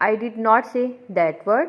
I did not say that word.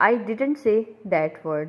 I didn't say that word.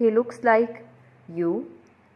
He looks like you.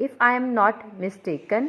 if I am not mistaken.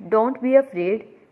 don't be afraid.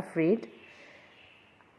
afraid.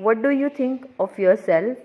what do you think of yourself.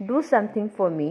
do something for me.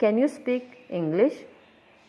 can you speak English.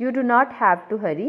you do not have to hurry.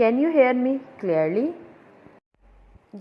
can you hear me clearly.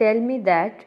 tell me that.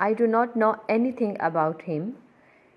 I do not know anything about him.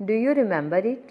do you remember it.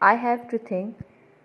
I have to think.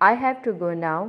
I have to go now.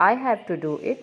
I have to do it.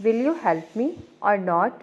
will you help me or not.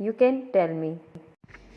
you can tell me.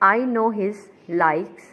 I know his likes.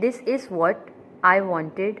this is what I wanted.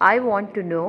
I want to know.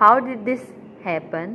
how did this happen.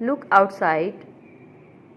look outside.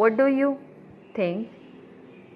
what do you think.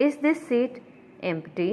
is this seat empty.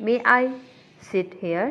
may I sit here.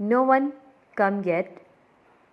no one come yet.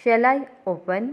shall I open.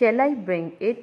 shall I bring it.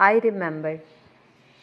I remember.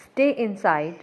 stay inside.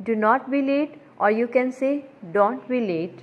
do not be late or you can say don't be late.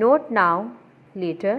not now later.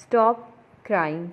stop crying.